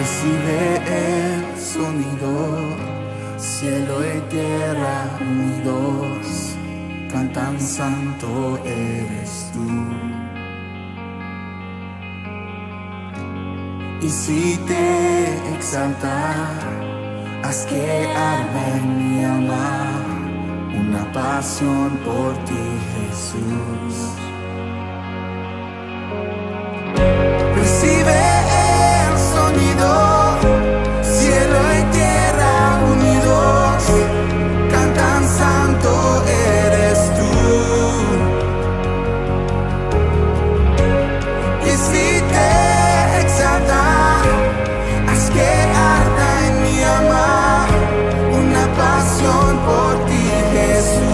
Recibe el sonido, cielo y tierra unidos, cantan santo eres tú. Y si te exalta, haz que arda en mi alma una pasión por ti, Jesús. Recibe el sonido, cielo y tierra unidos, cantan santo eres tú. Y si te exalta, haz que arda en mi alma una pasión por ti, Jesús.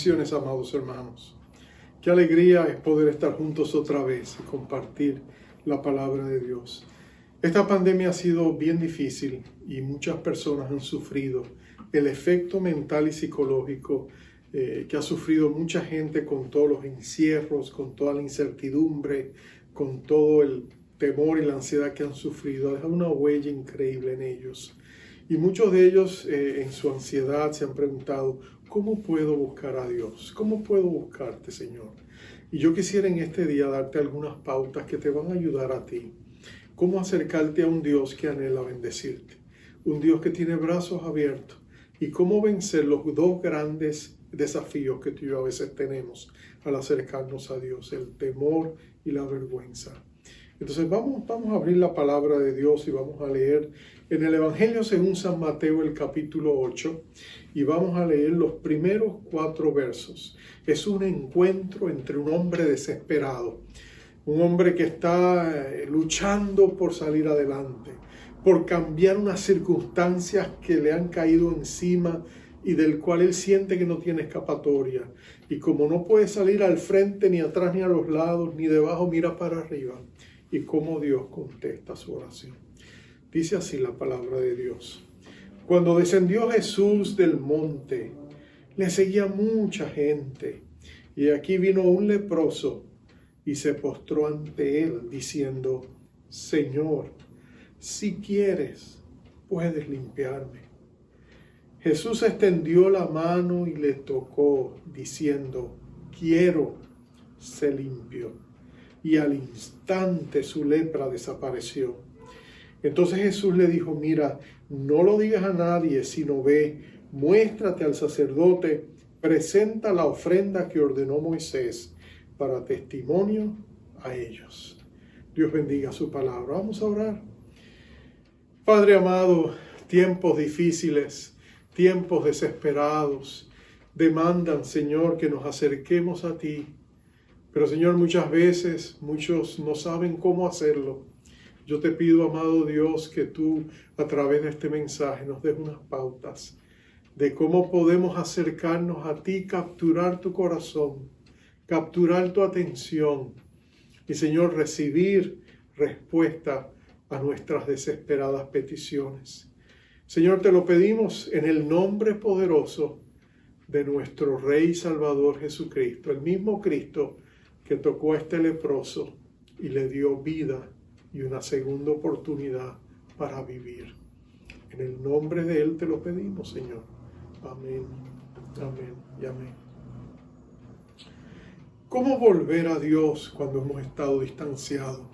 Bendiciones, amados hermanos. Qué alegría es poder estar juntos otra vez y compartir la palabra de Dios. Esta pandemia ha sido bien difícil y muchas personas han sufrido el efecto mental y psicológico que ha sufrido mucha gente con todos los encierros, con toda la incertidumbre, con todo el temor y la ansiedad que han sufrido. Ha dejado una huella increíble en ellos. Y muchos de ellos en su ansiedad se han preguntado, ¿cómo puedo buscar a Dios? ¿Cómo puedo buscarte, Señor? Y yo quisiera en este día darte algunas pautas que te van a ayudar a ti. Cómo acercarte a un Dios que anhela bendecirte. Un Dios que tiene brazos abiertos. Y cómo vencer los dos grandes desafíos que tú y yo a veces tenemos al acercarnos a Dios. El temor y la vergüenza. Entonces vamos a abrir la palabra de Dios y vamos a leer en el Evangelio según San Mateo el capítulo 8 y vamos a leer los primeros 4 versos. Es un encuentro entre un hombre desesperado, un hombre que está luchando por salir adelante, por cambiar unas circunstancias que le han caído encima y del cual él siente que no tiene escapatoria. Y como no puede salir al frente, ni atrás, ni a los lados, ni debajo, mira para arriba. Y cómo Dios contesta su oración. Dice así la palabra de Dios. Cuando descendió Jesús del monte, le seguía mucha gente. Y aquí vino un leproso y se postró ante él, diciendo, Señor, si quieres, puedes limpiarme. Jesús extendió la mano y le tocó, diciendo, quiero, se limpió. Y al instante su lepra desapareció. Entonces Jesús le dijo, mira, no lo digas a nadie, sino ve, muéstrate al sacerdote, presenta la ofrenda que ordenó Moisés para testimonio a ellos. Dios bendiga su palabra. Vamos a orar. Padre amado, tiempos difíciles, tiempos desesperados, demandan, Señor, que nos acerquemos a ti. Pero, Señor, muchas veces, muchos no saben cómo hacerlo. Yo te pido, amado Dios, que tú, a través de este mensaje, nos des unas pautas de cómo podemos acercarnos a ti, capturar tu corazón, capturar tu atención y, Señor, recibir respuesta a nuestras desesperadas peticiones. Señor, te lo pedimos en el nombre poderoso de nuestro Rey y Salvador Jesucristo, el mismo Cristo que tocó a este leproso y le dio vida y una segunda oportunidad para vivir. En el nombre de Él te lo pedimos, Señor. Amén, amén y amén. ¿Cómo volver a Dios cuando hemos estado distanciados?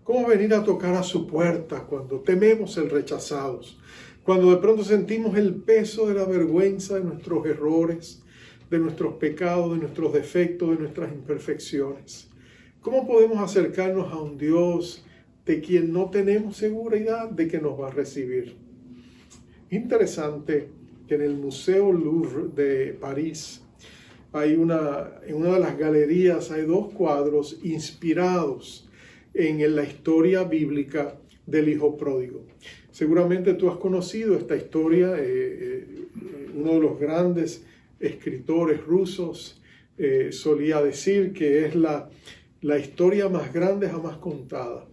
¿Cómo venir a tocar a su puerta cuando tememos ser rechazados? Cuando de pronto sentimos el peso de la vergüenza de nuestros errores, de nuestros pecados, de nuestros defectos, de nuestras imperfecciones. ¿Cómo podemos acercarnos a un Dios de quien no tenemos seguridad de que nos va a recibir? Interesante que en el Museo Louvre de París en una de las galerías hay 2 cuadros inspirados en la historia bíblica del hijo pródigo. Seguramente tú has conocido esta historia, uno de los grandes escritores rusos solía decir que es la historia más grande jamás contada.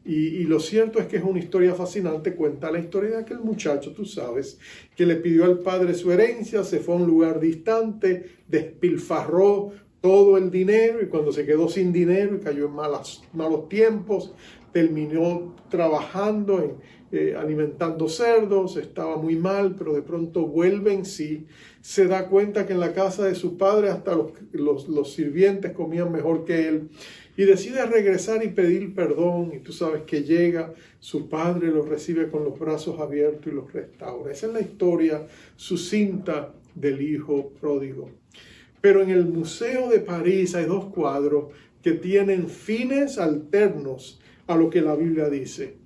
Y lo cierto es que es una historia fascinante. Cuenta la historia de aquel muchacho, tú sabes, que le pidió al padre su herencia, se fue a un lugar distante, despilfarró todo el dinero y cuando se quedó sin dinero y cayó en malos tiempos, terminó trabajando alimentando cerdos, estaba muy mal, pero de pronto vuelve en sí, se da cuenta que en la casa de su padre hasta los sirvientes comían mejor que él y decide regresar y pedir perdón y tú sabes que llega, su padre lo recibe con los brazos abiertos y los restaura. Esa es la historia sucinta del hijo pródigo. Pero en el Museo de París hay 2 cuadros que tienen fines alternos a lo que la Biblia dice.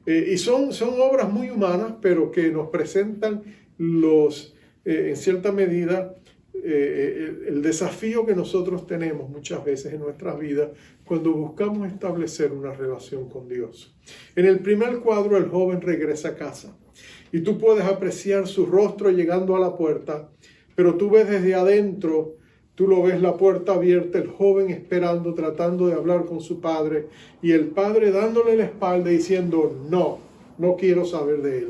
Y son obras muy humanas, pero que nos presentan en cierta medida el desafío que nosotros tenemos muchas veces en nuestras vidas cuando buscamos establecer una relación con Dios. En el primer cuadro, el joven regresa a casa y tú puedes apreciar su rostro llegando a la puerta, Pero tú ves desde adentro, tú lo ves la puerta abierta, el joven esperando, tratando de hablar con su padre, y el padre dándole la espalda diciendo, no quiero saber de él.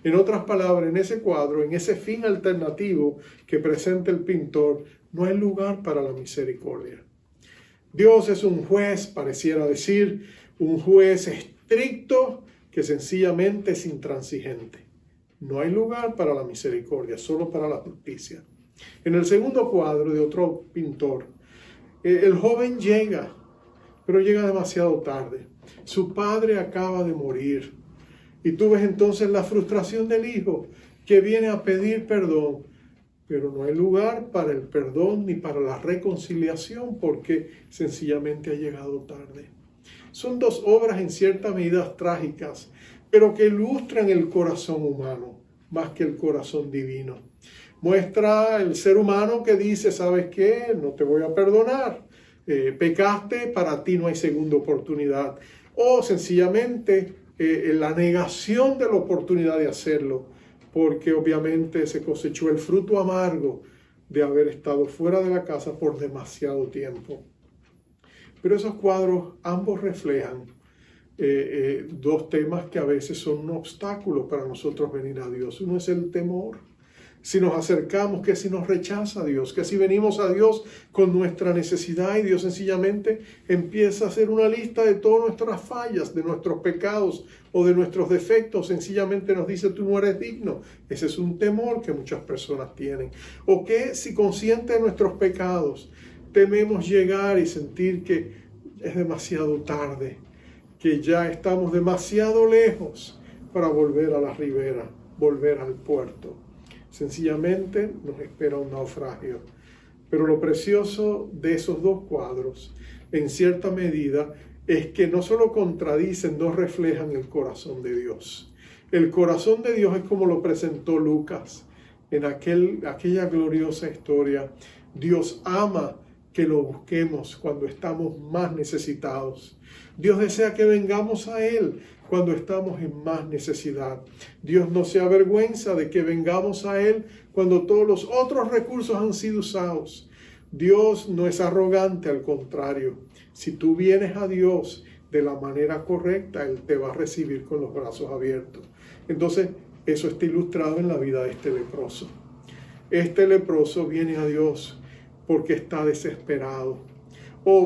En otras palabras, en ese cuadro, en ese fin alternativo que presenta el pintor, no hay lugar para la misericordia. Dios es un juez, pareciera decir, un juez estricto que sencillamente es intransigente. No hay lugar para la misericordia, solo para la justicia. En el segundo cuadro de otro pintor, el joven llega, pero llega demasiado tarde. Su padre acaba de morir. Y tú ves entonces la frustración del hijo que viene a pedir perdón, pero no hay lugar para el perdón ni para la reconciliación porque sencillamente ha llegado tarde. Son dos obras en cierta medida trágicas, pero que ilustran el corazón humano más que el corazón divino. Muestra el ser humano que dice, ¿sabes qué? No te voy a perdonar. Pecaste, para ti no hay segunda oportunidad. O sencillamente la negación de la oportunidad de hacerlo, porque obviamente se cosechó el fruto amargo de haber estado fuera de la casa por demasiado tiempo. Pero esos cuadros ambos reflejan dos temas que a veces son un obstáculo para nosotros venir a Dios. Uno es el temor. Si nos acercamos, que si nos rechaza Dios, que si venimos a Dios con nuestra necesidad y Dios sencillamente empieza a hacer una lista de todas nuestras fallas, de nuestros pecados o de nuestros defectos, sencillamente nos dice tú no eres digno. Ese es un temor que muchas personas tienen. O que si conscientes de nuestros pecados, tememos llegar y sentir que es demasiado tarde, que ya estamos demasiado lejos para volver a la ribera, volver al puerto. Sencillamente nos espera un naufragio. Pero lo precioso de esos dos cuadros, en cierta medida, es que no solo contradicen, no reflejan el corazón de Dios. El corazón de Dios es como lo presentó Lucas en aquella gloriosa historia. Dios ama que lo busquemos cuando estamos más necesitados. Dios desea que vengamos a Él cuando estamos en más necesidad. Dios no se avergüenza de que vengamos a Él cuando todos los otros recursos han sido usados. Dios no es arrogante, al contrario. Si tú vienes a Dios de la manera correcta, Él te va a recibir con los brazos abiertos. Entonces, eso está ilustrado en la vida de este leproso. Este leproso viene a Dios porque está desesperado.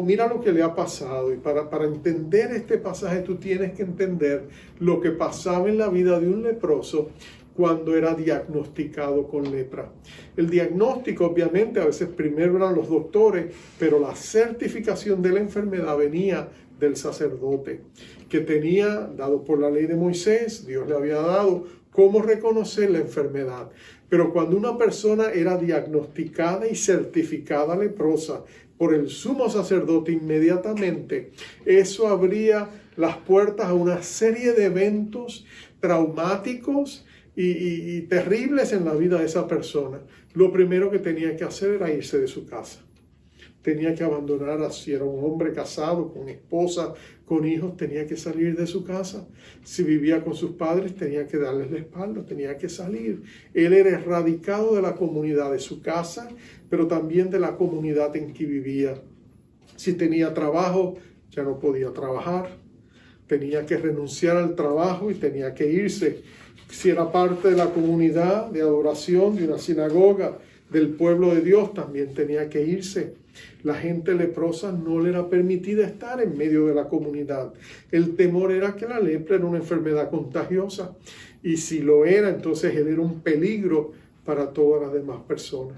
Mira lo que le ha pasado. Y para entender este pasaje tú tienes que entender lo que pasaba en la vida de un leproso cuando era diagnosticado con lepra. El diagnóstico, obviamente, a veces primero eran los doctores, pero la certificación de la enfermedad venía del sacerdote, que tenía, dado por la ley de Moisés, Dios le había dado cómo reconocer la enfermedad. Pero cuando una persona era diagnosticada y certificada leprosa por el sumo sacerdote inmediatamente, eso abría las puertas a una serie de eventos traumáticos y terribles en la vida de esa persona. Lo primero que tenía que hacer era irse de su casa. Tenía que abandonar, si era un hombre casado, con esposa, con hijos, tenía que salir de su casa. Si vivía con sus padres, tenía que darles la espalda, tenía que salir. Él era erradicado de la comunidad de su casa, pero también de la comunidad en que vivía. Si tenía trabajo, ya no podía trabajar. Tenía que renunciar al trabajo y tenía que irse. Si era parte de la comunidad de adoración, de una sinagoga, del pueblo de Dios, también tenía que irse. La gente leprosa no le era permitida estar en medio de la comunidad. El temor era que la lepra era una enfermedad contagiosa. Y si lo era, entonces él era un peligro para todas las demás personas.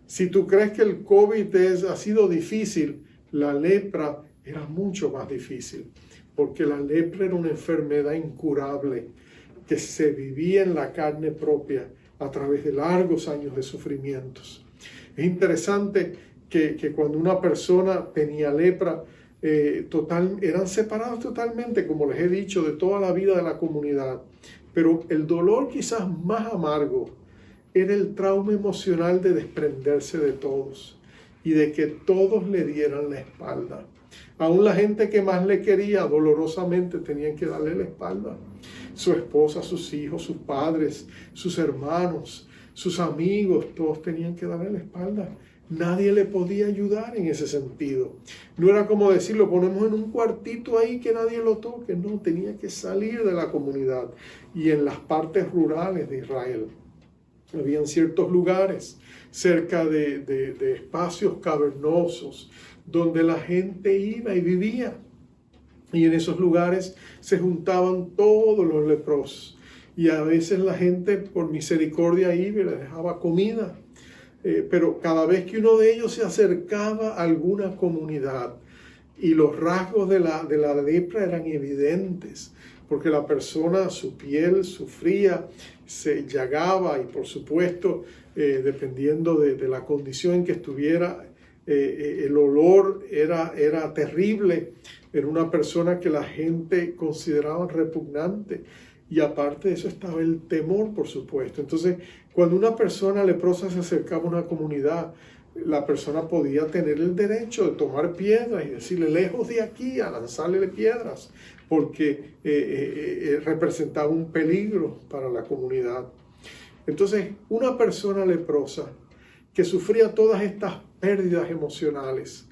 Si tú crees que el COVID ha sido difícil, la lepra era mucho más difícil. Porque la lepra era una enfermedad incurable que se vivía en la carne propia a través de largos años de sufrimientos. Es interesante que cuando una persona tenía lepra, eran separados totalmente, como les he dicho, de toda la vida de la comunidad. Pero el dolor quizás más amargo era el trauma emocional de desprenderse de todos y de que todos le dieran la espalda. Aún la gente que más le quería, dolorosamente tenían que darle la espalda. Su esposa, sus hijos, sus padres, sus hermanos, sus amigos, todos tenían que darle la espalda. Nadie le podía ayudar en ese sentido. No era como decir, lo ponemos en un cuartito ahí que nadie lo toque. No, tenía que salir de la comunidad. Y en las partes rurales de Israel, habían ciertos lugares cerca de espacios cavernosos donde la gente iba y vivía. Y en esos lugares se juntaban todos los leprosos. Y a veces la gente, por misericordia, iba y les dejaba comida. Pero cada vez que uno de ellos se acercaba a alguna comunidad y los rasgos de la lepra eran evidentes, porque la persona, su piel sufría, se llagaba y por supuesto, dependiendo de la condición en que estuviera, el olor era terrible. Era una persona que la gente consideraba repugnante. Y aparte de eso estaba el temor, por supuesto. Entonces, cuando una persona leprosa se acercaba a una comunidad, la persona podía tener el derecho de tomar piedras y decirle, lejos de aquí, a lanzarle piedras, porque representaba un peligro para la comunidad. Entonces, una persona leprosa que sufría todas estas pérdidas emocionales,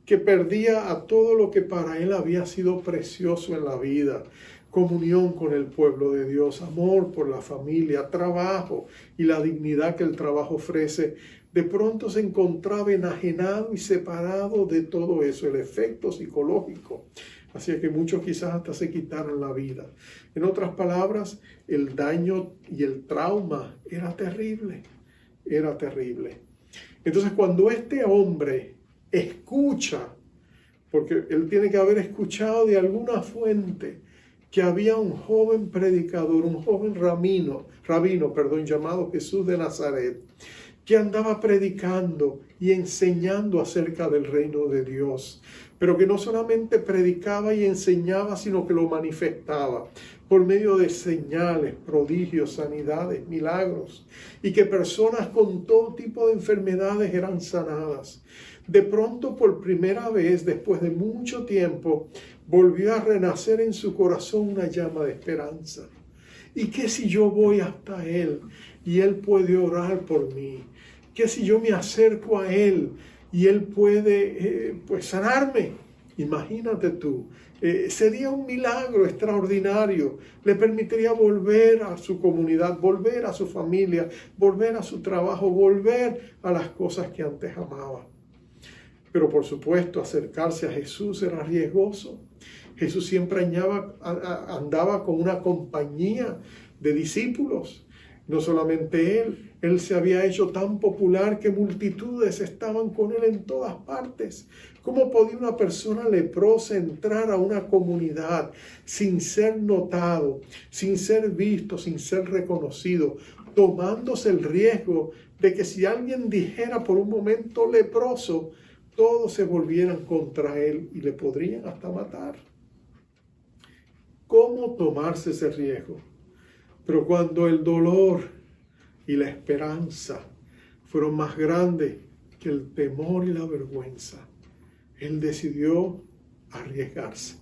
que perdía a todo lo que para él había sido precioso en la vida, comunión con el pueblo de Dios, amor por la familia, trabajo y la dignidad que el trabajo ofrece, de pronto se encontraba enajenado y separado de todo eso, el efecto psicológico. Así que muchos quizás hasta se quitaran la vida. En otras palabras, el daño y el trauma era terrible, era terrible. Entonces cuando este hombre escucha, porque él tiene que haber escuchado de alguna fuente, que había un joven predicador, un joven rabino, llamado Jesús de Nazaret, que andaba predicando y enseñando acerca del reino de Dios, pero que no solamente predicaba y enseñaba, sino que lo manifestaba por medio de señales, prodigios, sanidades, milagros, y que personas con todo tipo de enfermedades eran sanadas. De pronto, por primera vez, después de mucho tiempo, volvió a renacer en su corazón una llama de esperanza. ¿Y qué si yo voy hasta Él y Él puede orar por mí? ¿Qué si yo me acerco a Él y Él puede sanarme? Imagínate tú, sería un milagro extraordinario. Le permitiría volver a su comunidad, volver a su familia, volver a su trabajo, volver a las cosas que antes amaba. Pero por supuesto, acercarse a Jesús era riesgoso. Jesús siempre andaba con una compañía de discípulos. No solamente él se había hecho tan popular que multitudes estaban con él en todas partes. ¿Cómo podía una persona leprosa entrar a una comunidad sin ser notado, sin ser visto, sin ser reconocido, tomándose el riesgo de que si alguien dijera por un momento leproso, todos se volvieran contra él y le podrían hasta matar? ¿Cómo tomarse ese riesgo? Pero cuando el dolor y la esperanza fueron más grandes que el temor y la vergüenza, él decidió arriesgarse.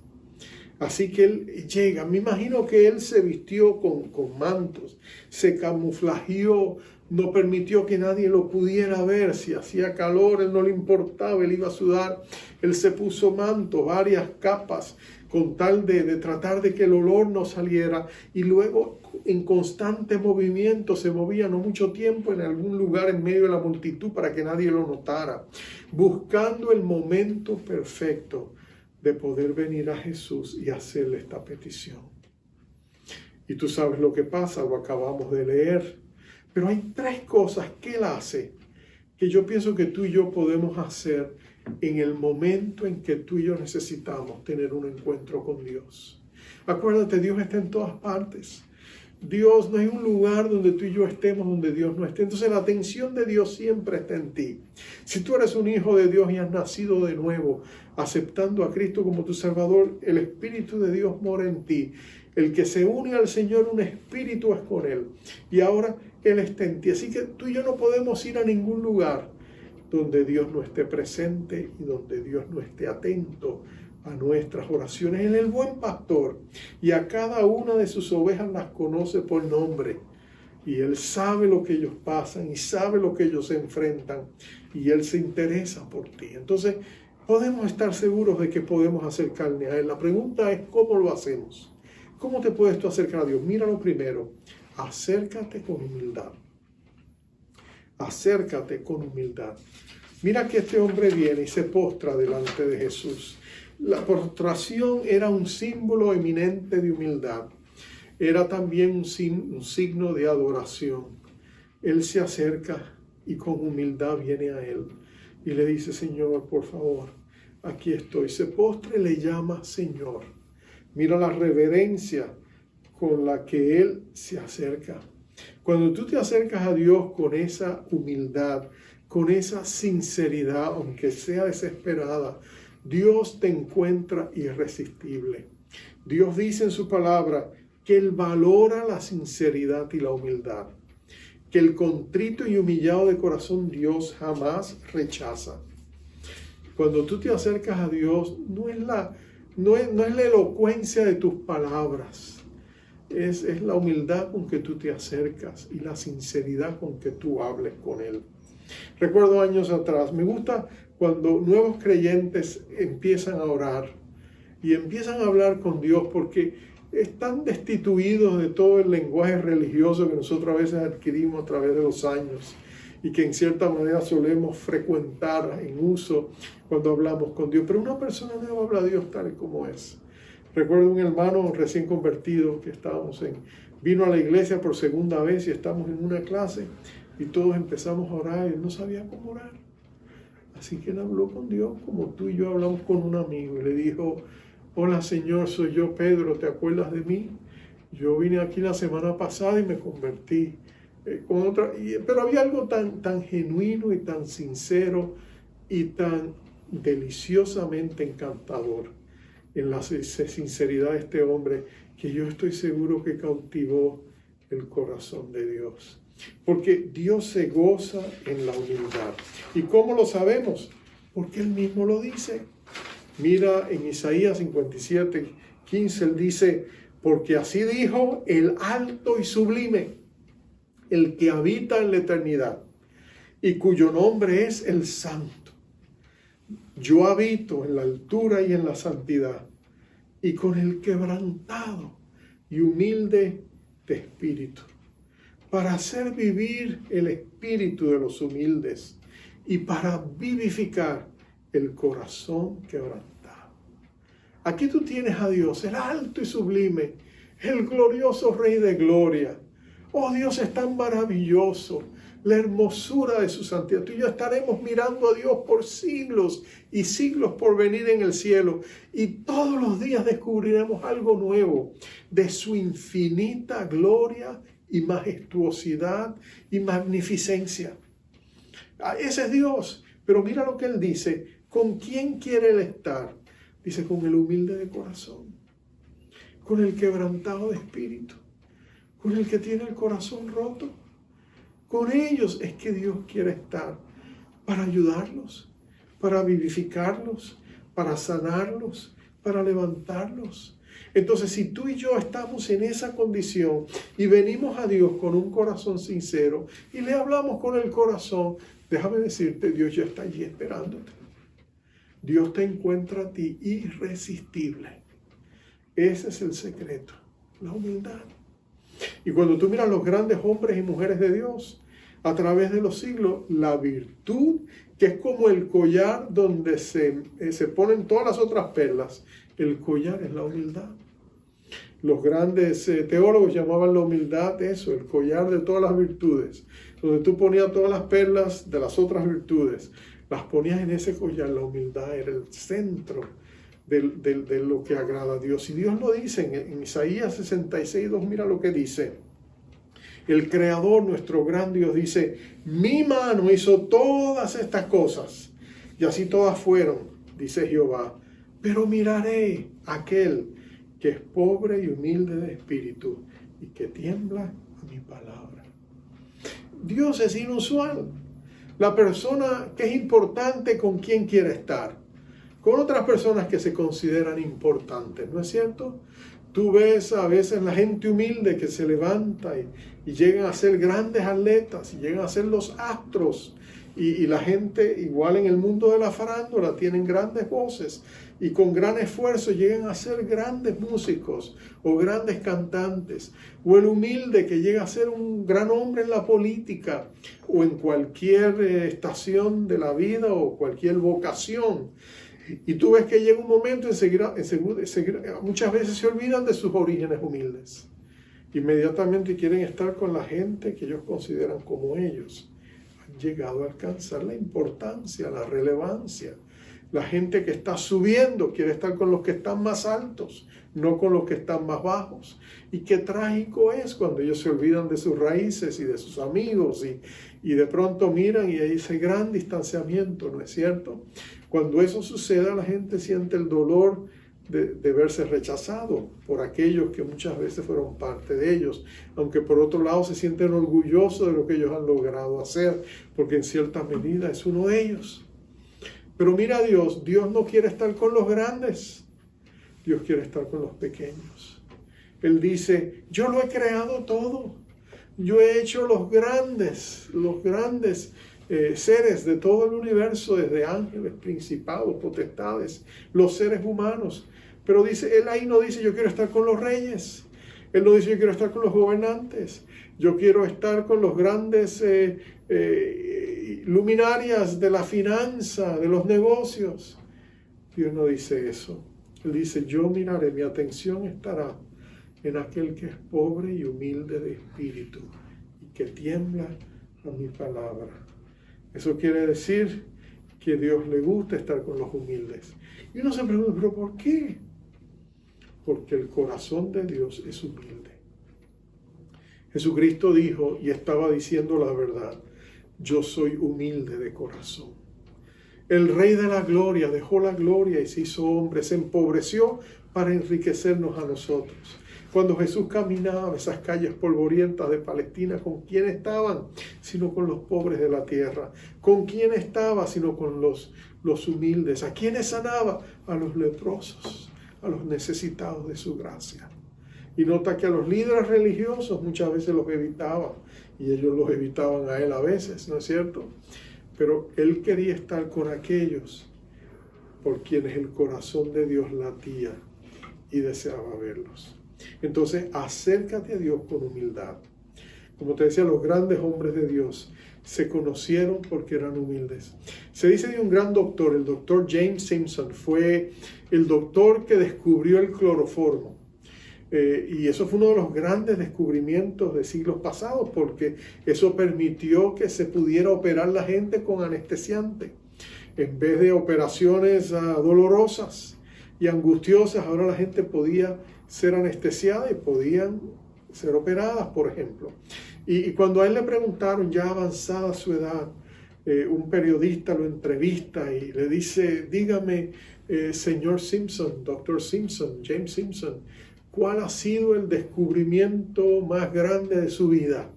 Así que él llega, me imagino que él se vistió con mantos, se camuflajeó, no permitió que nadie lo pudiera ver. Si hacía calor, él no le importaba, él iba a sudar. Él se puso mantos, varias capas, con tal de tratar de que el olor no saliera. Y luego, en constante movimiento, se movía no mucho tiempo en algún lugar en medio de la multitud para que nadie lo notara, buscando el momento perfecto de poder venir a Jesús y hacerle esta petición. Y tú sabes lo que pasa, lo acabamos de leer. Pero hay tres cosas que él hace que yo pienso que tú y yo podemos hacer en el momento en que tú y yo necesitamos tener un encuentro con Dios. Acuérdate, Dios está en todas partes. Dios, no hay un lugar donde tú y yo estemos donde Dios no esté. Entonces la atención de Dios siempre está en ti. Si tú eres un hijo de Dios y has nacido de nuevo, aceptando a Cristo como tu Salvador, el Espíritu de Dios mora en ti. El que se une al Señor, un espíritu es con Él. Y ahora Él está en ti. Así que tú y yo no podemos ir a ningún lugar donde Dios no esté presente y donde Dios no esté atento a nuestras oraciones. Él es el buen pastor y a cada una de sus ovejas las conoce por nombre. Y Él sabe lo que ellos pasan y sabe lo que ellos se enfrentan. Y Él se interesa por ti. Entonces, podemos estar seguros de que podemos acercarnos a Él. La pregunta es, ¿cómo lo hacemos? ¿Cómo te puedes tú acercar a Dios? Míralo primero. Acércate con humildad. Acércate con humildad. Mira que este hombre viene y se postra delante de Jesús. La postración era un símbolo eminente de humildad. Era también un signo de adoración. Él se acerca y con humildad viene a Él. Y le dice, Señor, por favor, aquí estoy. Se postra y le llama Señor. Mira la reverencia con la que Él se acerca. Cuando tú te acercas a Dios con esa humildad, con esa sinceridad, aunque sea desesperada, Dios te encuentra irresistible. Dios dice en su palabra que Él valora la sinceridad y la humildad, que el contrito y humillado de corazón Dios jamás rechaza. Cuando tú te acercas a Dios, no es la elocuencia de tus palabras, es la humildad con que tú te acercas y la sinceridad con que tú hables con Él. Recuerdo años atrás, me gusta cuando nuevos creyentes empiezan a orar y empiezan a hablar con Dios, porque están destituidos de todo el lenguaje religioso que nosotros a veces adquirimos a través de los años y que en cierta manera solemos frecuentar en uso cuando hablamos con Dios. Pero una persona nueva habla a Dios tal y como es. Recuerdo un hermano recién convertido que vino a la iglesia por segunda vez y estamos en una clase y todos empezamos a orar y él no sabía cómo orar. Así que él habló con Dios como tú y yo hablamos con un amigo y le dijo, hola Señor, soy yo Pedro, ¿te acuerdas de mí? Yo vine aquí la semana pasada y me convertí. Pero había algo tan genuino y tan sincero y tan deliciosamente encantador en la sinceridad de este hombre, que yo estoy seguro que cautivó el corazón de Dios. Porque Dios se goza en la humildad. ¿Y cómo lo sabemos? Porque Él mismo lo dice. Mira en Isaías 57:15, Él dice, porque así dijo el alto y sublime, el que habita en la eternidad, y cuyo nombre es el Santo. Yo habito en la altura y en la santidad, y con el quebrantado y humilde de espíritu, para hacer vivir el espíritu de los humildes y para vivificar el corazón quebrantado. Aquí tú tienes a Dios, el alto y sublime, el glorioso Rey de gloria. Oh, Dios es tan maravilloso, la hermosura de su santidad. Tú y yo estaremos mirando a Dios por siglos y siglos por venir en el cielo. Y todos los días descubriremos algo nuevo de su infinita gloria y majestuosidad y magnificencia. Ese es Dios. Pero mira lo que Él dice. ¿Con quién quiere Él estar? Dice, con el humilde de corazón, con el quebrantado de espíritu, con el que tiene el corazón roto. Con ellos es que Dios quiere estar, para ayudarlos, para vivificarlos, para sanarlos, para levantarlos. Entonces, si tú y yo estamos en esa condición y venimos a Dios con un corazón sincero y le hablamos con el corazón, déjame decirte, Dios ya está allí esperándote. Dios te encuentra a ti irresistible. Ese es el secreto, la humildad. Y cuando tú miras los grandes hombres y mujeres de Dios a través de los siglos, la virtud, que es como el collar donde se ponen todas las otras perlas, el collar es la humildad. Los grandes teólogos llamaban la humildad eso, el collar de todas las virtudes, donde tú ponías todas las perlas de las otras virtudes, las ponías en ese collar. La humildad era el centro de lo que agrada a Dios. Y Dios lo dice en Isaías 66:2, mira lo que dice. El Creador, nuestro gran Dios, dice, mi mano hizo todas estas cosas, y así todas fueron, dice Jehová, pero miraré a aquel que es pobre y humilde de espíritu, y que tiembla a mi palabra. Dios es inusual. La persona que es importante con quien quiere estar. con otras personas que se consideran importantes, ¿no es cierto? Tú ves a veces la gente humilde que se levanta y llegan a ser grandes atletas, y llegan a ser los astros, y la gente igual en el mundo de la farándula tienen grandes voces y con gran esfuerzo llegan a ser grandes músicos o grandes cantantes, o el humilde que llega a ser un gran hombre en la política o en cualquier estación de la vida o cualquier vocación. Y tú ves que llega un momento, enseguida, muchas veces se olvidan de sus orígenes humildes. Inmediatamente quieren estar con la gente que ellos consideran como ellos. Han llegado a alcanzar la importancia, la relevancia. La gente que está subiendo quiere estar con los que están más altos, no con los que están más bajos. Y qué trágico es cuando ellos se olvidan de sus raíces y de sus amigos y de pronto miran y hay ese gran distanciamiento, ¿no es cierto? Cuando eso sucede, la gente siente el dolor de verse rechazado por aquellos que muchas veces fueron parte de ellos, aunque por otro lado se sienten orgullosos de lo que ellos han logrado hacer, porque en cierta medida es uno de ellos. Pero mira a Dios, Dios no quiere estar con los grandes, Dios quiere estar con los pequeños. Él dice, yo lo he creado todo, yo he hecho los grandes seres de todo el universo, desde ángeles, principados, potestades, los seres humanos. Pero dice, él ahí no dice, yo quiero estar con los reyes. Él no dice, yo quiero estar con los gobernantes. Yo quiero estar con los grandes luminarias de la finanza, de los negocios. Dios no dice eso. Él dice, yo miraré, mi atención estará en aquel que es pobre y humilde de espíritu y que tiembla a mi palabra. Eso quiere decir que a Dios le gusta estar con los humildes. Y uno se pregunta, ¿pero por qué? Porque el corazón de Dios es humilde. Jesucristo dijo, y estaba diciendo la verdad, yo soy humilde de corazón. El Rey de la Gloria dejó la gloria y se hizo hombre, se empobreció para enriquecernos a nosotros. Cuando Jesús caminaba esas calles polvorientas de Palestina, ¿con quién estaban? Sino con los pobres de la tierra. ¿Con quién estaba? Sino con los humildes. ¿A quiénes sanaba? A los leprosos, a los necesitados de su gracia. Y nota que a los líderes religiosos muchas veces los evitaban, y ellos los evitaban a él a veces, ¿no es cierto? Pero él quería estar con aquellos por quienes el corazón de Dios latía y deseaba verlos. Entonces, acércate a Dios con humildad. Como te decía, los grandes hombres de Dios se conocieron porque eran humildes. Se dice de un gran doctor, el doctor James Simpson, fue el doctor que descubrió el cloroformo. Y eso fue uno de los grandes descubrimientos de siglos pasados, porque eso permitió que se pudiera operar la gente con anestesiante. En vez de operaciones dolorosas y angustiosas, ahora la gente podía ser anestesiada y podían ser operadas, por ejemplo. Y cuando a él le preguntaron, ya avanzada su edad, un periodista lo entrevista y le dice, dígame, señor Simpson, doctor Simpson, James Simpson, ¿cuál ha sido el descubrimiento más grande de su vida?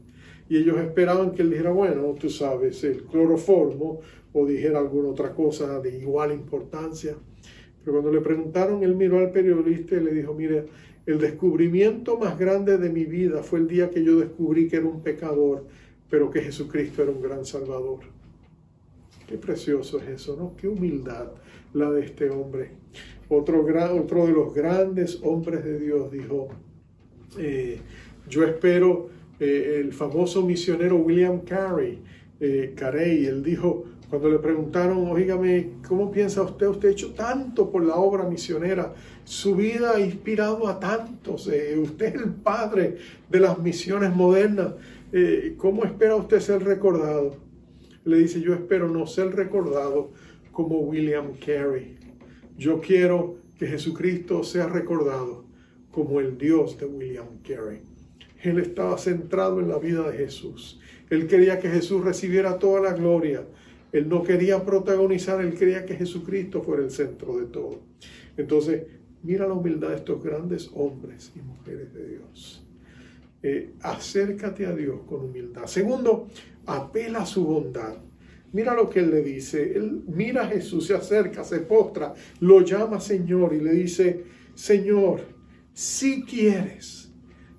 Y ellos esperaban que él dijera, bueno, tú sabes, el cloroformo, o dijera alguna otra cosa de igual importancia. Pero cuando le preguntaron, él miró al periodista y le dijo, mire, el descubrimiento más grande de mi vida fue el día que yo descubrí que era un pecador, pero que Jesucristo era un gran Salvador. Qué precioso es eso, ¿no? Qué humildad la de este hombre. Otro de los grandes hombres de Dios dijo, yo espero, el famoso misionero William Carey, él dijo, cuando le preguntaron, oígame, ¿cómo piensa usted? Usted ha hecho tanto por la obra misionera, su vida ha inspirado a tantos, usted es el padre de las misiones modernas, ¿cómo espera usted ser recordado? Le dice, yo espero no ser recordado como William Carey. Yo quiero que Jesucristo sea recordado como el Dios de William Carey. Él estaba centrado en la vida de Jesús. Él quería que Jesús recibiera toda la gloria. Él no quería protagonizar, él quería que Jesucristo fuera el centro de todo. Entonces, mira la humildad de estos grandes hombres y mujeres de Dios. Acércate a Dios con humildad. Segundo, apela a su bondad. Mira lo que él le dice. Él mira a Jesús, se acerca, se postra, lo llama Señor y le dice, Señor, si quieres,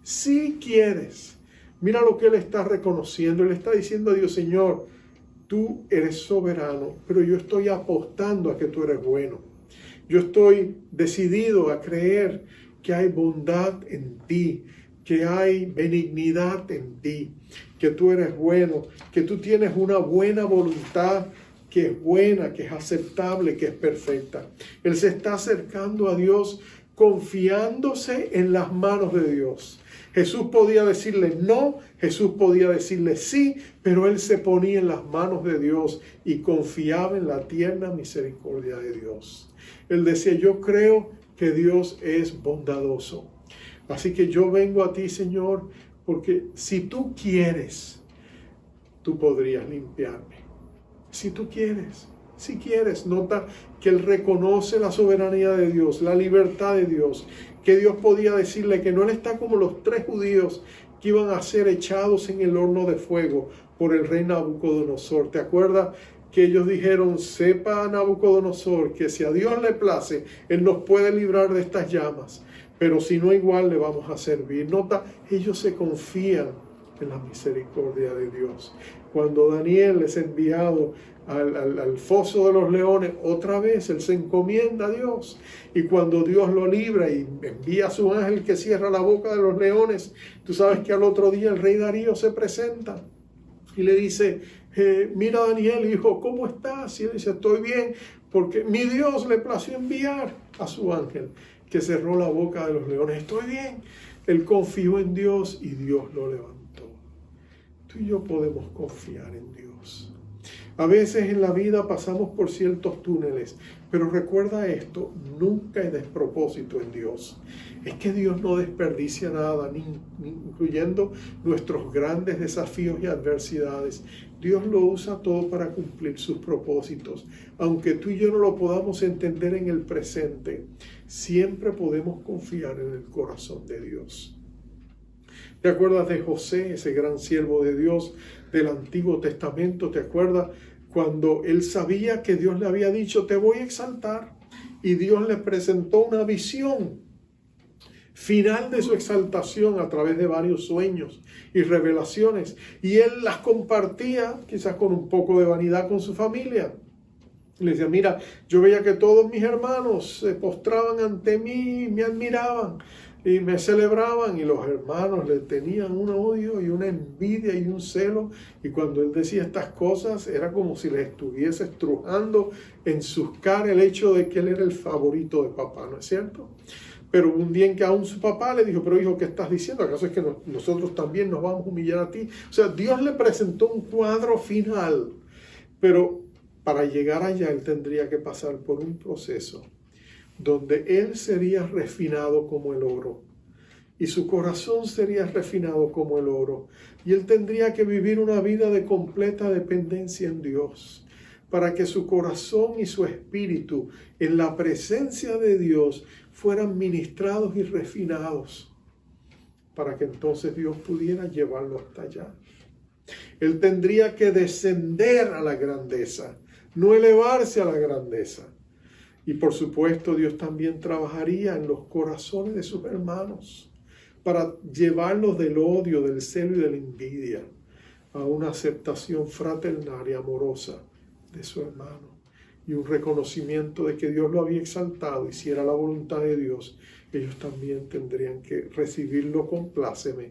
si quieres. Mira lo que él está reconociendo. Él está diciendo a Dios, Señor, tú eres soberano, pero yo estoy apostando a que tú eres bueno. Yo estoy decidido a creer que hay bondad en ti, que hay benignidad en ti, que tú eres bueno, que tú tienes una buena voluntad, que es buena, que es aceptable, que es perfecta. Él se está acercando a Dios confiándose en las manos de Dios. Jesús podía decirle no, Jesús podía decirle sí, pero él se ponía en las manos de Dios y confiaba en la tierna misericordia de Dios. Él decía, yo creo que Dios es bondadoso. Así que yo vengo a ti, Señor, porque si tú quieres, tú podrías limpiarme. Si tú quieres, si quieres. Nota que él reconoce la soberanía de Dios, la libertad de Dios, que Dios podía decirle que no él está como los 3 judíos que iban a ser echados en el horno de fuego por el rey Nabucodonosor. ¿Te acuerdas? Que ellos dijeron, sepa Nabucodonosor que si a Dios le place, Él nos puede librar de estas llamas, pero si no igual le vamos a servir. Nota, ellos se confían en la misericordia de Dios. Cuando Daniel es enviado al foso de los leones, otra vez Él se encomienda a Dios. Y cuando Dios lo libra y envía a su ángel que cierra la boca de los leones, tú sabes que al otro día el rey Darío se presenta y le dice, mira Daniel, hijo, ¿cómo estás? Y él dice, estoy bien, porque mi Dios le plació enviar a su ángel que cerró la boca de los leones. Estoy bien. Él confió en Dios y Dios lo levantó. Tú y yo podemos confiar en Dios. A veces en la vida pasamos por ciertos túneles, pero recuerda esto, nunca hay despropósito en Dios. Es que Dios no desperdicia nada, incluyendo nuestros grandes desafíos y adversidades. Dios lo usa todo para cumplir sus propósitos. Aunque tú y yo no lo podamos entender en el presente, siempre podemos confiar en el corazón de Dios. ¿Te acuerdas de José, ese gran siervo de Dios del Antiguo Testamento? ¿Te acuerdas cuando él sabía que Dios le había dicho, te voy a exaltar? Y Dios le presentó una visión final de su exaltación a través de varios sueños y revelaciones. Y él las compartía, quizás con un poco de vanidad, con su familia. Le decía, mira, yo veía que todos mis hermanos se postraban ante mí, me admiraban y me celebraban, y los hermanos le tenían un odio y una envidia y un celo, y cuando él decía estas cosas era como si les estuviese estrujando en sus caras el hecho de que él era el favorito de papá, ¿no es cierto? Pero un día en que aún su papá le dijo, pero hijo, ¿qué estás diciendo? ¿Acaso es que nosotros también nos vamos a humillar a ti? O sea, Dios le presentó un cuadro final, pero para llegar allá él tendría que pasar por un proceso donde él sería refinado como el oro y su corazón sería refinado como el oro, y él tendría que vivir una vida de completa dependencia en Dios para que su corazón y su espíritu en la presencia de Dios fueran ministrados y refinados, para que entonces Dios pudiera llevarlo hasta allá. Él tendría que descender a la grandeza, no elevarse a la grandeza. Y por supuesto Dios también trabajaría en los corazones de sus hermanos para llevarlos del odio, del celo y de la envidia a una aceptación fraternal y amorosa de su hermano, y un reconocimiento de que Dios lo había exaltado, y si era la voluntad de Dios, ellos también tendrían que recibirlo con pláceme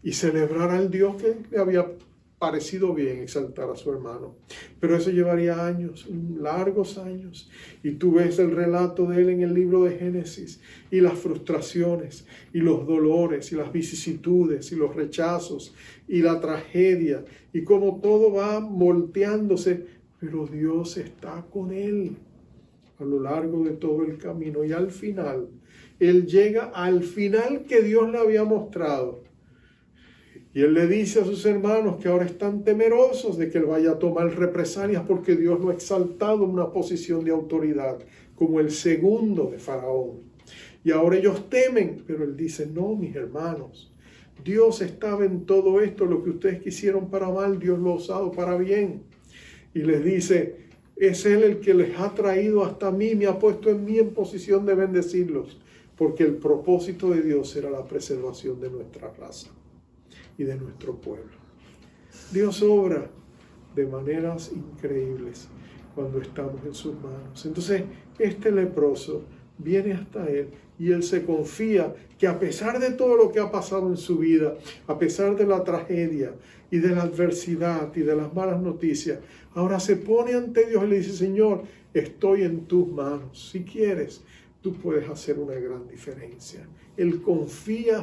y celebrar al Dios que le había parecido bien exaltar a su hermano. Pero eso llevaría años, largos años, y tú ves el relato de él en el libro de Génesis, y las frustraciones, y los dolores, y las vicisitudes, y los rechazos, y la tragedia, y cómo todo va volteándose, pero Dios está con él a lo largo de todo el camino, y al final, él llega al final que Dios le había mostrado. Y él le dice a sus hermanos que ahora están temerosos de que él vaya a tomar represalias porque Dios lo ha exaltado en una posición de autoridad como el segundo de Faraón. Y ahora ellos temen, pero él dice, no, mis hermanos, Dios estaba en todo esto, lo que ustedes quisieron para mal, Dios lo ha usado para bien. y les dice, es Él el que les ha traído hasta mí, me ha puesto en mí en posición de bendecirlos, porque el propósito de Dios era la preservación de nuestra raza y de nuestro pueblo. Dios obra de maneras increíbles cuando estamos en sus manos. Entonces, este leproso viene hasta Él y Él se confía que a pesar de todo lo que ha pasado en su vida, a pesar de la tragedia y de la adversidad y de las malas noticias, ahora se pone ante Dios y le dice, Señor, estoy en tus manos. Si quieres, tú puedes hacer una gran diferencia. Él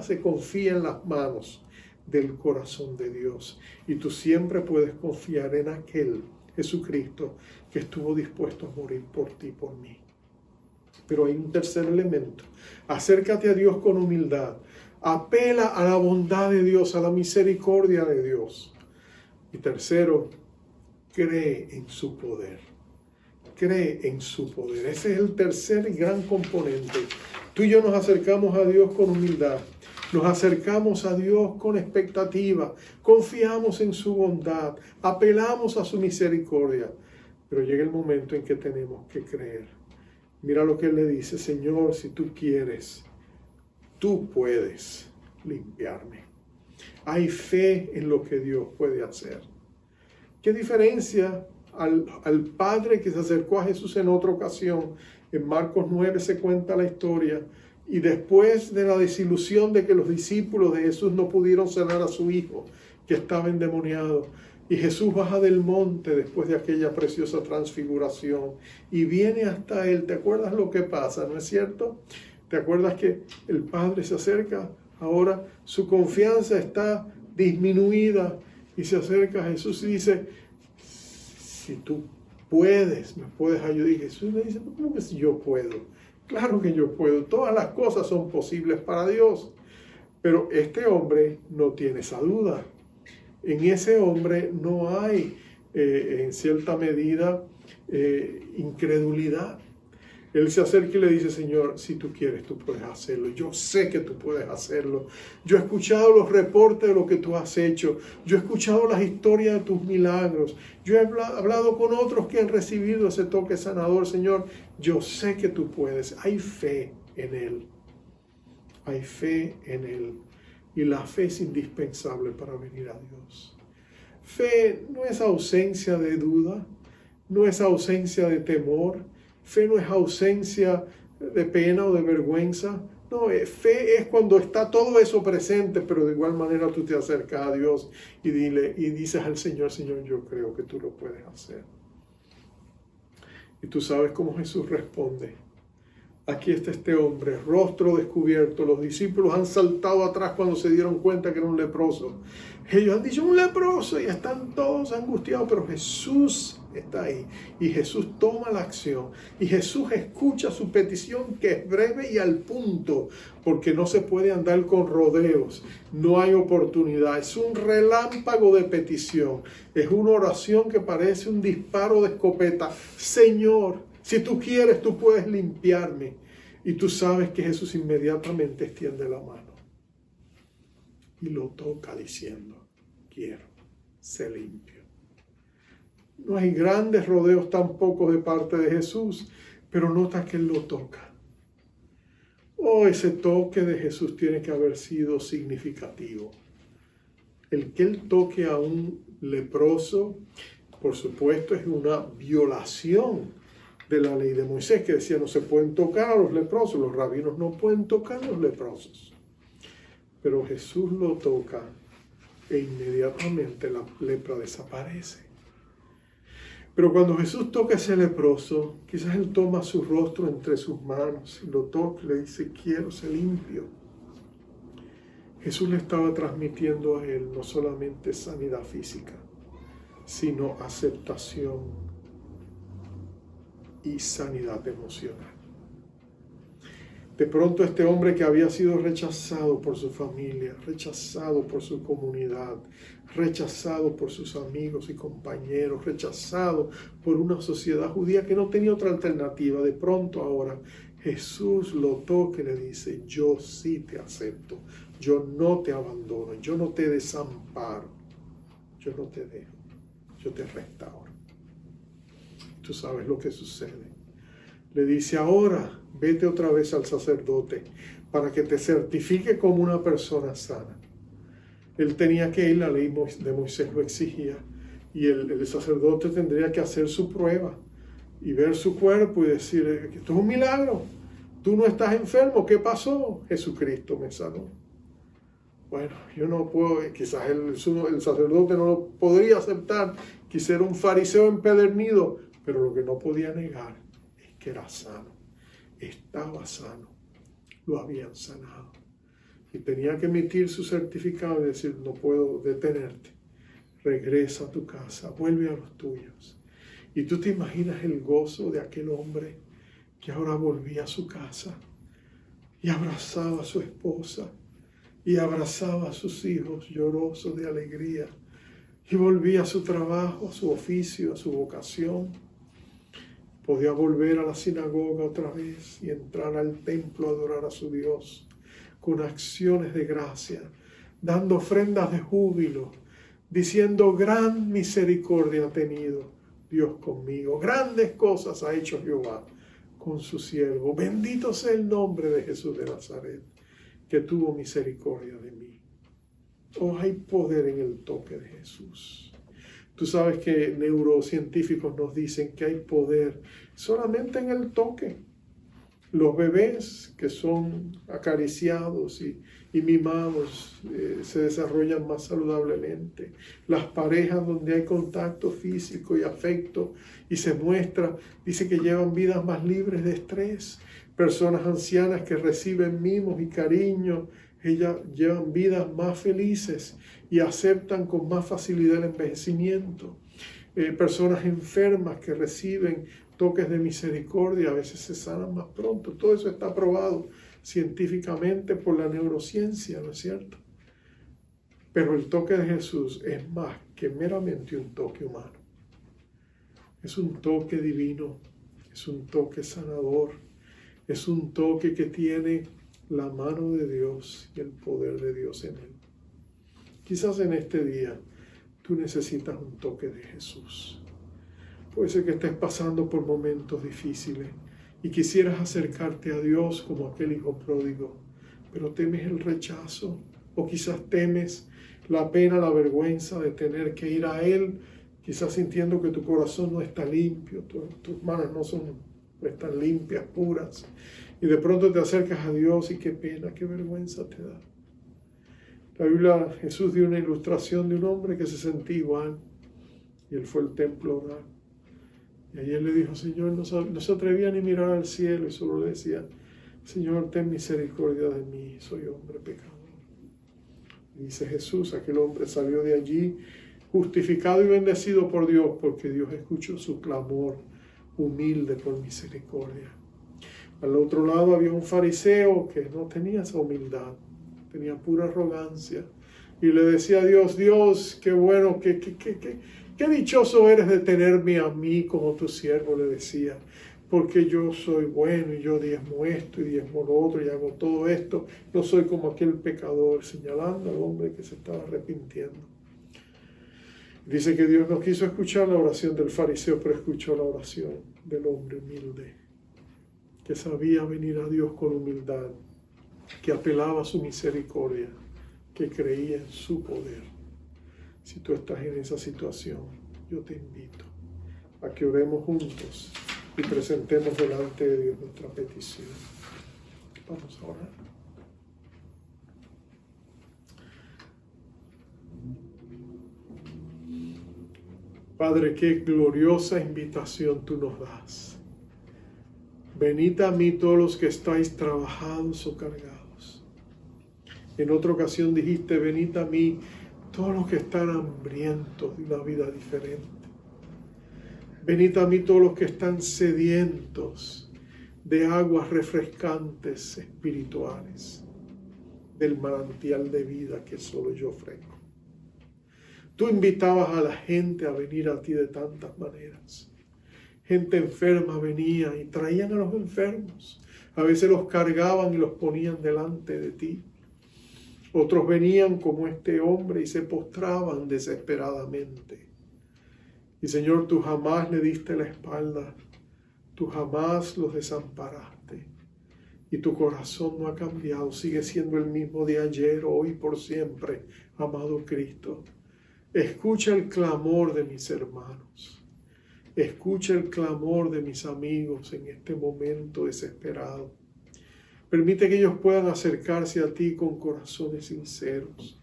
se confía en las manos del corazón de Dios. Y tú siempre puedes confiar en aquel Jesucristo que estuvo dispuesto a morir por ti y por mí. Pero hay un tercer elemento. Acércate a Dios con humildad. Apela a la bondad de Dios, a la misericordia de Dios. Y tercero, cree en su poder. Cree en su poder. Ese es el tercer gran componente. Tú y yo nos acercamos a Dios con humildad. Nos acercamos a Dios con expectativa. Confiamos en su bondad. Apelamos a su misericordia. Pero llega el momento en que tenemos que creer. Mira lo que Él le dice, Señor, si tú quieres, tú puedes limpiarme. Hay fe en lo que Dios puede hacer. ¿Qué diferencia al padre que se acercó a Jesús en otra ocasión? En Marcos 9 se cuenta la historia. Y después de la desilusión de que los discípulos de Jesús no pudieron sanar a su hijo, que estaba endemoniado, y Jesús baja del monte después de aquella preciosa transfiguración y viene hasta Él. ¿Te acuerdas lo que pasa, no es cierto? ¿Te acuerdas que el Padre se acerca? Ahora su confianza está disminuida y se acerca a Jesús y dice, si tú puedes, me puedes ayudar. Y Jesús le dice, ¿cómo que si yo puedo? Claro que yo puedo. Todas las cosas son posibles para Dios. Pero este hombre no tiene esa duda. En ese hombre no hay, en cierta medida, incredulidad. Él se acerca y le dice, Señor, si tú quieres, tú puedes hacerlo. Yo sé que tú puedes hacerlo. Yo he escuchado los reportes de lo que tú has hecho. Yo he escuchado las historias de tus milagros. Yo he hablado con otros que han recibido ese toque sanador. Señor, yo sé que tú puedes. Hay fe en Él. Hay fe en Él. Y la fe es indispensable para venir a Dios. Fe no es ausencia de duda, no es ausencia de temor, fe no es ausencia de pena o de vergüenza. No, fe es cuando está todo eso presente, pero de igual manera tú te acercas a Dios y dices al Señor, Señor, yo creo que tú lo puedes hacer. Y tú sabes cómo Jesús responde. Aquí está este hombre, rostro descubierto. Los discípulos han saltado atrás cuando se dieron cuenta que era un leproso. Ellos han dicho un leproso y están todos angustiados, pero Jesús está ahí. Y Jesús toma la acción. Y Jesús escucha su petición, que es breve y al punto, porque no se puede andar con rodeos. No hay oportunidad. Es un relámpago de petición. Es una oración que parece un disparo de escopeta. Señor, si tú quieres, tú puedes limpiarme. Y tú sabes que Jesús inmediatamente extiende la mano y lo toca diciendo, quiero, sé limpio. No hay grandes rodeos tampoco de parte de Jesús, pero nota que Él lo toca. Oh, ese toque de Jesús tiene que haber sido significativo. El que Él toque a un leproso, por supuesto, es una violación de la ley de Moisés, que decía no se pueden tocar a los leprosos, los rabinos no pueden tocar a los leprosos. Pero Jesús lo toca e inmediatamente la lepra desaparece. Pero cuando Jesús toca a ese leproso, quizás Él toma su rostro entre sus manos y lo toca y le dice, quiero ser limpio. Jesús le estaba transmitiendo a él no solamente sanidad física, sino aceptación y sanidad emocional. De pronto este hombre que había sido rechazado por su familia, rechazado por su comunidad, rechazado por sus amigos y compañeros, rechazado por una sociedad judía que no tenía otra alternativa, de pronto ahora Jesús lo toca y le dice, yo sí te acepto, yo no te abandono, yo no te desamparo, yo no te dejo, yo te restauro. Tú sabes lo que sucede. Le dice, ahora vete otra vez al sacerdote para que te certifique como una persona sana. Él tenía que ir, la ley de Moisés lo exigía, y el sacerdote tendría que hacer su prueba y ver su cuerpo y decir, esto es un milagro, tú no estás enfermo, ¿qué pasó? Jesucristo me sanó. Bueno, yo no puedo, quizás el sacerdote no lo podría aceptar, quizás era un fariseo empedernido, pero lo que no podía negar es que era sano, estaba sano, lo habían sanado. Y tenía que emitir su certificado y decir, no puedo detenerte, regresa a tu casa, vuelve a los tuyos. Y tú te imaginas el gozo de aquel hombre que ahora volvía a su casa y abrazaba a su esposa y abrazaba a sus hijos lloroso de alegría y volvía a su trabajo, a su oficio, a su vocación. Podía volver a la sinagoga otra vez y entrar al templo a adorar a su Dios con acciones de gracia, dando ofrendas de júbilo, diciendo, gran misericordia ha tenido Dios conmigo, grandes cosas ha hecho Jehová con su siervo. Bendito sea el nombre de Jesús de Nazaret, que tuvo misericordia de mí. Oh, hay poder en el toque de Jesús. Tú sabes que neurocientíficos nos dicen que hay poder solamente en el toque. Los bebés que son acariciados y mimados se desarrollan más saludablemente. Las parejas donde hay contacto físico y afecto y se muestra, dice que llevan vidas más libres de estrés. Personas ancianas que reciben mimos y cariño, ellas llevan vidas más felices y aceptan con más facilidad el envejecimiento. Personas enfermas que reciben toques de misericordia, a veces se sanan más pronto. Todo eso está probado científicamente por la neurociencia, ¿no es cierto? Pero el toque de Jesús es más que meramente un toque humano. Es un toque divino, es un toque sanador, es un toque que tiene la mano de Dios y el poder de Dios en él. Quizás en este día tú necesitas un toque de Jesús. Puede ser que estés pasando por momentos difíciles y quisieras acercarte a Dios como aquel hijo pródigo, pero temes el rechazo o quizás temes la pena, la vergüenza de tener que ir a Él, quizás sintiendo que tu corazón no está limpio, tus manos no están limpias, puras, y de pronto te acercas a Dios y qué pena, qué vergüenza te da. La Biblia, Jesús dio una ilustración de un hombre que se sentía igual y él fue al templo a orar. Y ahí él le dijo, Señor, no se atrevía ni mirar al cielo y solo le decía, Señor, ten misericordia de mí, soy hombre pecador. Y dice Jesús, aquel hombre salió de allí justificado y bendecido por Dios, porque Dios escuchó su clamor humilde por misericordia. Al otro lado había un fariseo que no tenía esa humildad, tenía pura arrogancia. Y le decía a Dios, Dios, qué bueno, qué dichoso eres de tenerme a mí como tu siervo, le decía, porque yo soy bueno y yo diezmo esto y diezmo lo otro y hago todo esto. No soy como aquel pecador, señalando al hombre que se estaba arrepintiendo. Dice que Dios no quiso escuchar la oración del fariseo, pero escuchó la oración del hombre humilde, que sabía venir a Dios con humildad, que apelaba a su misericordia, que creía en su poder. Si tú estás en esa situación, yo te invito a que oremos juntos y presentemos delante de Dios nuestra petición. Vamos a orar. Padre, qué gloriosa invitación tú nos das. Venid a mí todos los que estáis trabajados o cargados. En otra ocasión dijiste, venid a mí todos los que están hambrientos de una vida diferente. Venid a mí todos los que están sedientos de aguas refrescantes espirituales, del manantial de vida que solo yo ofrezco. Tú invitabas a la gente a venir a ti de tantas maneras. Gente enferma venía y traían a los enfermos. A veces los cargaban y los ponían delante de ti. Otros venían como este hombre y se postraban desesperadamente. Y Señor, tú jamás le diste la espalda, tú jamás los desamparaste. Y tu corazón no ha cambiado, sigue siendo el mismo de ayer, hoy, por siempre, amado Cristo. Escucha el clamor de mis hermanos. Escucha el clamor de mis amigos en este momento desesperado. Permite que ellos puedan acercarse a ti con corazones sinceros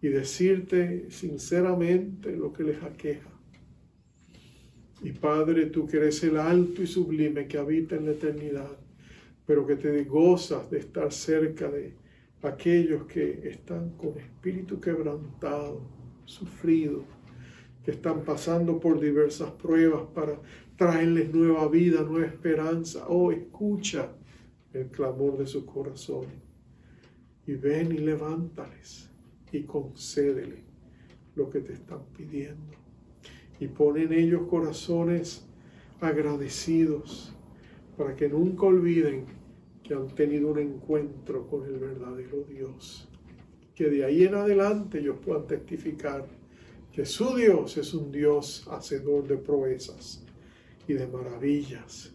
y decirte sinceramente lo que les aqueja. Y Padre, tú que eres el alto y sublime que habita en la eternidad, pero que te gozas de estar cerca de aquellos que están con espíritu quebrantado, sufrido, que están pasando por diversas pruebas para traerles nueva vida, nueva esperanza. Oh, escucha el clamor de sus corazones y ven y levántales y concédele lo que te están pidiendo. Y pon en ellos corazones agradecidos para que nunca olviden que han tenido un encuentro con el verdadero Dios. Que de ahí en adelante ellos puedan testificar que su Dios es un Dios hacedor de proezas y de maravillas,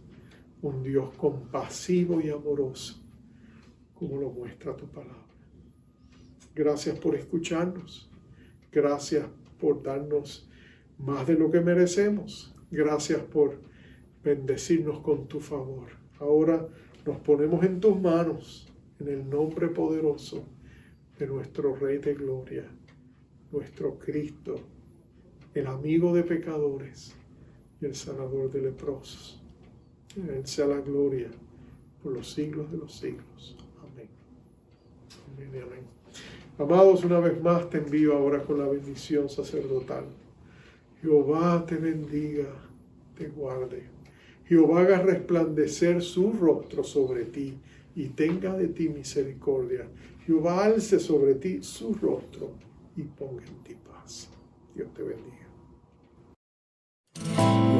un Dios compasivo y amoroso, como lo muestra tu palabra. Gracias por escucharnos. Gracias por darnos más de lo que merecemos. Gracias por bendecirnos con tu favor. Ahora nos ponemos en tus manos, en el nombre poderoso de nuestro Rey de Gloria, nuestro Cristo, el amigo de pecadores y el sanador de leprosos. A Él sea la gloria por los siglos de los siglos. Amén. Amén y amén. Amados, una vez más te envío ahora con la bendición sacerdotal. Jehová te bendiga, te guarde. Jehová haga resplandecer su rostro sobre ti y tenga de ti misericordia. Jehová alce sobre ti su rostro y ponga en ti paz. Dios te bendiga.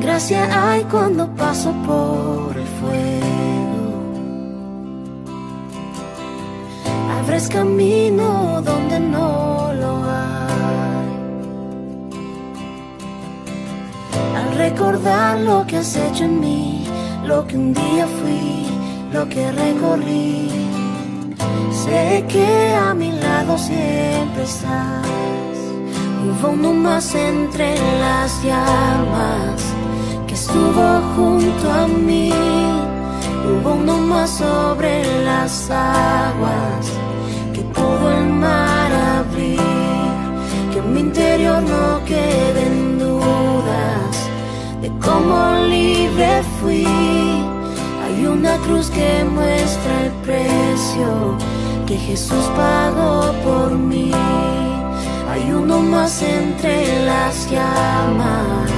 Gracia hay cuando paso por el fuego. Abres camino donde no lo hay. Al recordar lo que has hecho en mí, lo que un día fui, lo que recorrí, sé que a mi lado siempre estás. Hubo uno más entre las llamas que estuvo junto a mí. Hubo uno más sobre las aguas que pudo el mar abrir. Que en mi interior no queden dudas de cómo libre fui. Hay una cruz que muestra el precio que Jesús pagó por mí. Hay uno más entre las llamas.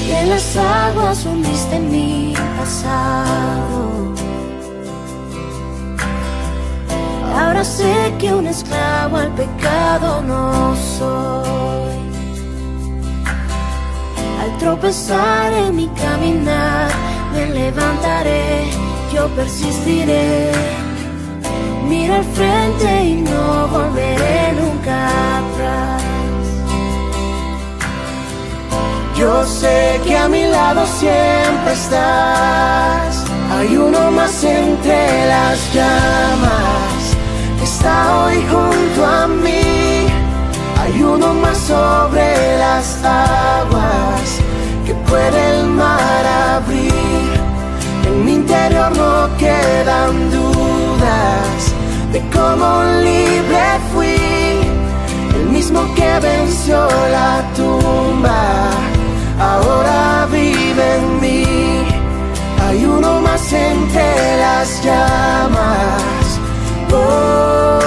Y en las aguas hundiste mi pasado. Ahora sé que un esclavo al pecado no soy. Al tropezar en mi caminar, me levantaré, yo persistiré. Mira al frente y no volveré nunca atrás. Yo sé que a mi lado siempre estás. Hay uno más entre las llamas que está hoy junto a mí. Hay uno más sobre las aguas que puede el mar abrir. En mi interior no quedan dudas de cómo libre fui. El mismo que venció la tumba ahora vive en mí. Hay uno más entre las llamas. Oh,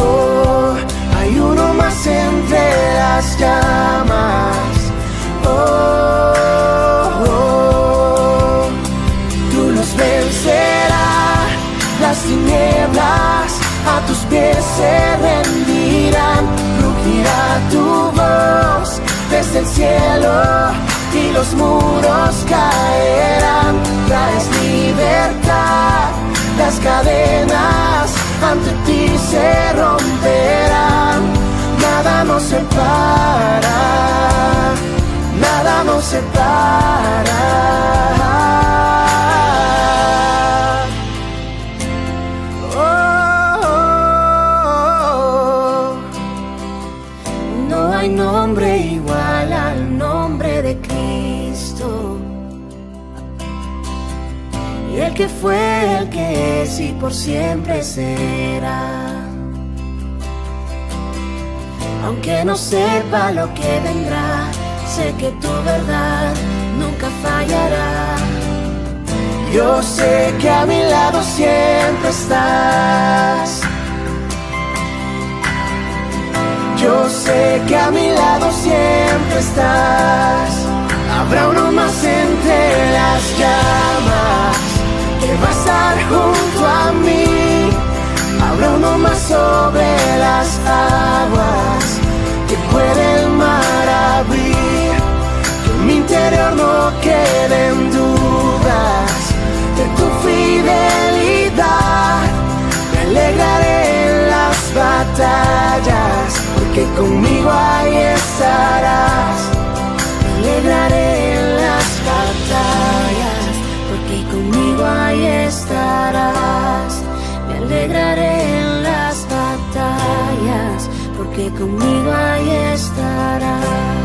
oh. Hay uno más entre las llamas. Oh, oh. Tú los vencerás. Las tinieblas a tus pies se rendirán. Rugirá tu voz desde el cielo y los muros caerán. Traes libertad, las cadenas ante ti se nos separa, nada nos separa. No hay nombre igual al nombre de Cristo. Y el que fue, el que es y por siempre será. Aunque no sepa lo que vendrá, sé que tu verdad nunca fallará. Yo sé que a mi lado siempre estás. Yo sé que a mi lado siempre estás. Habrá uno más entre las llamas que va a estar junto a mí. Habrá uno más sobre las aguas que puede el mar abrir. Que en mi interior no queden dudas de tu fidelidad. Me alegraré en las batallas, porque conmigo ahí estarás. Me alegraré en las batallas, porque conmigo ahí estarás. Me alegraré en las batallas, porque conmigo ahí estarás.